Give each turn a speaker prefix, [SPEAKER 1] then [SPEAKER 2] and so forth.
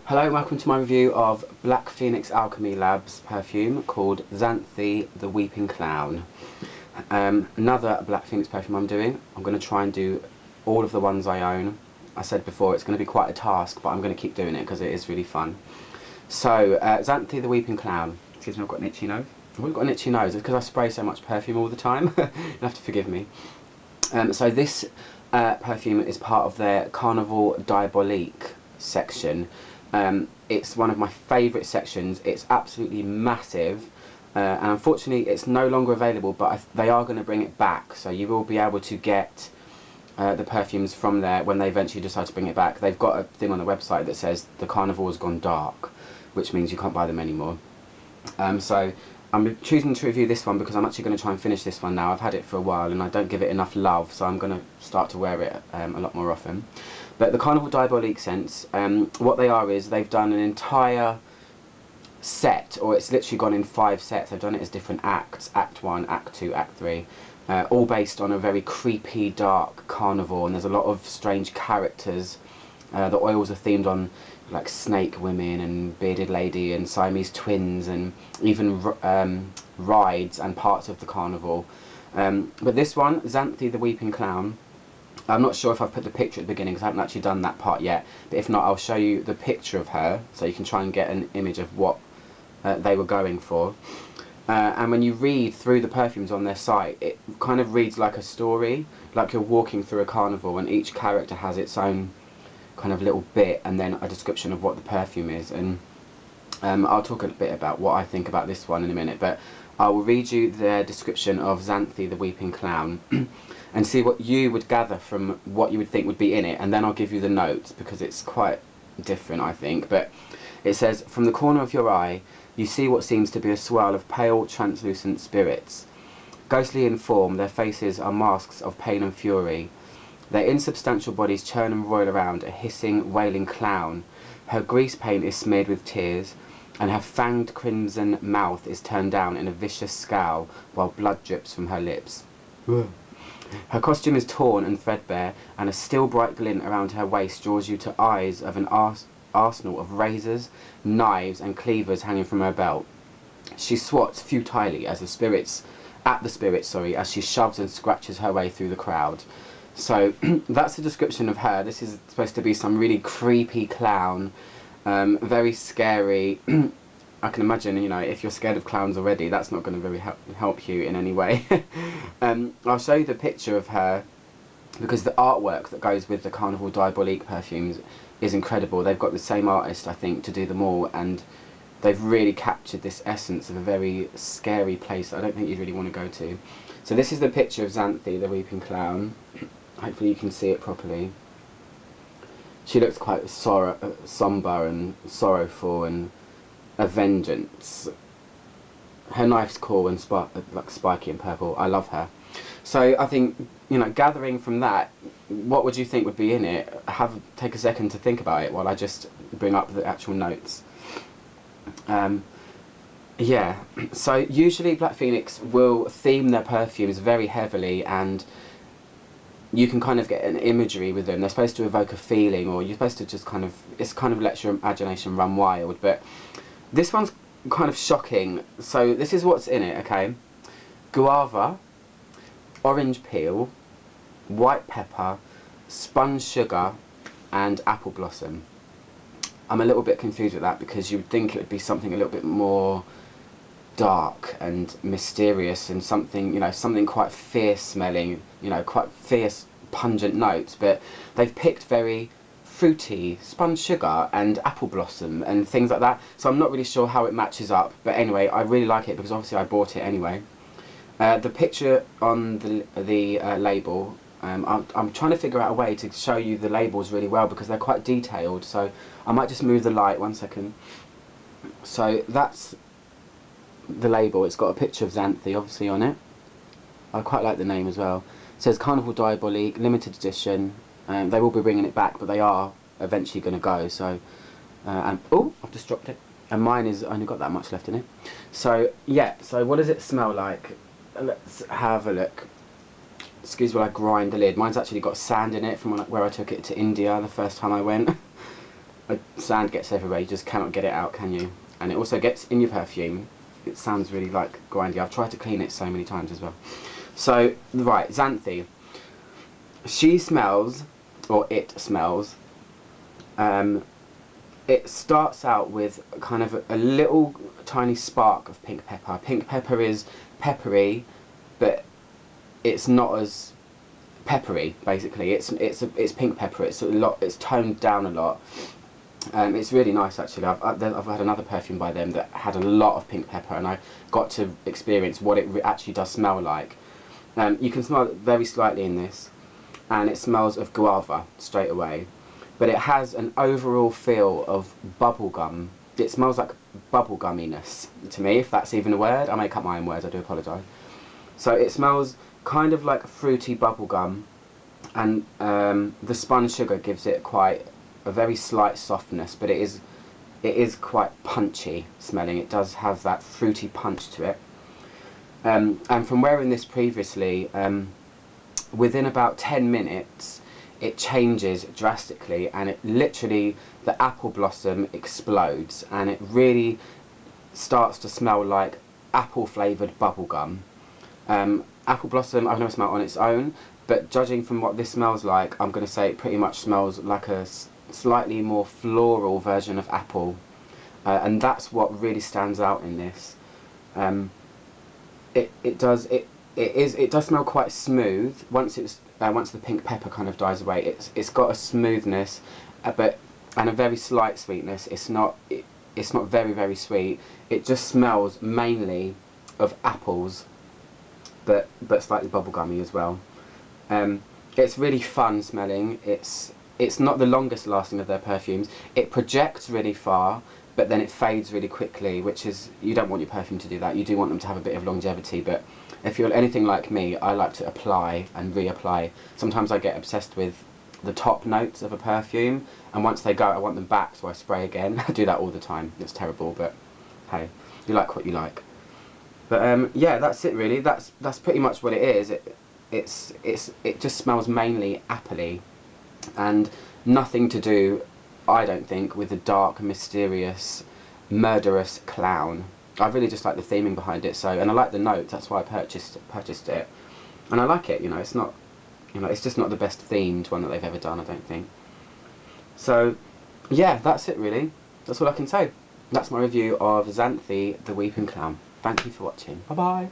[SPEAKER 1] Hello and welcome to my review of Black Phoenix Alchemy Labs perfume called Xanthe the Weeping Clown. Another Black Phoenix perfume I'm doing. I'm going to try and do all of the ones I own. I said before it's going to be quite a task, but I'm going to keep doing it because it is really fun. So, Xanthe the Weeping Clown. Excuse me, I've got an itchy nose. I've always got an itchy nose. It's because I spray so much perfume all the time. You'll have to forgive me. So this perfume is part of their Carnaval Diabolique section. It's one of my favourite sections. It's absolutely massive, and unfortunately it's no longer available, but they are going to bring it back, so you will be able to get the perfumes from there when they eventually decide to bring it back. They've got a thing on the website that says the carnival has gone dark, which means you can't buy them anymore. So I'm choosing to review this one because I'm actually going to try and finish this one now. I've had it for a while and I don't give it enough love, so I'm going to start to wear it a lot more often. But the Carnaval Diabolique scents, what they are is they've done an entire set, or it's literally gone in 5 sets. They've done it as different acts, Act 1, Act 2, Act 3, all based on a very creepy, dark carnival, and there's a lot of strange characters. The oils are themed on like snake women and bearded lady and Siamese twins, and even rides and parts of the carnival. But this one, Xanthe the Weeping Clown, I'm not sure if I've put the picture at the beginning because I haven't actually done that part yet, but if not I'll show you the picture of her so you can try and get an image of what they were going for. And when you read through the perfumes on their site, it kind of reads like a story, like you're walking through a carnival and each character has its own kind of little bit and then a description of what the perfume is. And I'll talk a bit about what I think about this one in a minute, but I will read you their description of Xanthe the Weeping Clown and see what you would gather from what you would think would be in it, and then I'll give you the notes because it's quite different, I think. But it says, from the corner of your eye you see what seems to be a swirl of pale translucent spirits. Ghostly in form, their faces are masks of pain and fury. Their insubstantial bodies churn and roil around a hissing, wailing clown. Her grease paint is smeared with tears, and her fanged crimson mouth is turned down in a vicious scowl while blood drips from her lips. Her costume is torn and threadbare, and a still bright glint around her waist draws you to eyes of an arsenal of razors, knives and cleavers hanging from her belt. She swats futilely at the spirits, as she shoves and scratches her way through the crowd. So that's the description of her. This is supposed to be some really creepy clown, very scary. I can imagine, you know, if you're scared of clowns already, that's not going to really help you in any way. I'll show you the picture of her because the artwork that goes with the Carnaval Diabolique perfumes is incredible. They've got the same artist, I think, to do them all, and they've really captured this essence of a very scary place that I don't think you'd really want to go to. So this is the picture of Xanthe the Weeping Clown. Hopefully you can see it properly. She looks quite sombre and sorrowful and a vengeance. Her knife's cool and like spiky and purple. I love her. So I think, you know, gathering from that, what would you think would be in it? Take a second to think about it while I just bring up the actual notes. Yeah, so usually Black Phoenix will theme their perfumes very heavily, and you can kind of get an imagery with them. They're supposed to evoke a feeling, or you're supposed to just kind of lets your imagination run wild. But this one's kind of shocking. So this is what's in it, okay? Guava, orange peel, white pepper, spun sugar, and apple blossom. I'm a little bit confused with that because you would think it would be something a little bit more dark and mysterious and something, you know, something quite fierce smelling, you know, quite fierce, pungent notes. But they've picked very fruity spun sugar and apple blossom and things like that, so I'm not really sure how it matches up, but anyway, I really like it because obviously I bought it anyway. The picture on the label, I'm trying to figure out a way to show you the labels really well because they're quite detailed, so I might just move the light 1 second. So that's the label. It's got a picture of Xanthe obviously on it. I quite like the name as well. It says Carnaval Diabolique limited edition. They will be bringing it back, but they are eventually going to go. So, and oh, I've just dropped it. And mine is only got that much left in it. So yeah. So what does it smell like? Let's have a look. Excuse while I grind the lid. Mine's actually got sand in it from where I took it to India the first time I went. sand gets everywhere, you just cannot get it out, can you? And it also gets in your perfume. It sounds really like grindy. I've tried to clean it so many times as well. So, right, Xanthe. She smells, or it smells, it starts out with kind of a little tiny spark of pink pepper. Pink pepper is peppery, but it's not as peppery. Basically, it's pink pepper. It's It's toned down a lot. It's really nice actually. I've had another perfume by them that had a lot of pink pepper, and I got to experience what it actually does smell like. You can smell it very slightly in this, and it smells of guava straight away. But it has an overall feel of bubblegum. It smells like bubblegumminess to me, if that's even a word. I make up my own words, I do apologise. So it smells kind of like fruity bubblegum, and the spun sugar gives it quite a very slight softness, but it is quite punchy smelling. It does have that fruity punch to it. And from wearing this previously, within about 10 minutes it changes drastically, and it literally, the apple blossom explodes, and it really starts to smell like apple flavoured bubblegum. Apple blossom I've never smelled on its own, but judging from what this smells like, I'm going to say it pretty much smells like a slightly more floral version of apple, and that's what really stands out in this. It does smell quite smooth once the pink pepper kind of dies away. It's got a smoothness, and a very slight sweetness. It's not very, very sweet. It just smells mainly of apples, but slightly bubblegummy as well. It's really fun smelling. It's not the longest lasting of their perfumes. It projects really far, but then it fades really quickly, which is, you don't want your perfume to do that. You do want them to have a bit of longevity, but if you're anything like me, I like to apply and reapply. Sometimes I get obsessed with the top notes of a perfume, and once they go, I want them back, so I spray again. I do that all the time. It's terrible, but hey, you like what you like. But yeah, that's it really. That's pretty much what it is. It just smells mainly appley, and nothing to do, I don't think, with the dark, mysterious, murderous clown. I really just like the theming behind it, and I like the notes. That's why I purchased it, and I like it. You know, it's not, it's just not the best themed one that they've ever done, I don't think. So yeah, that's it really. That's all I can say. That's my review of Xanthe the Weeping Clown. Thank you for watching. Bye bye.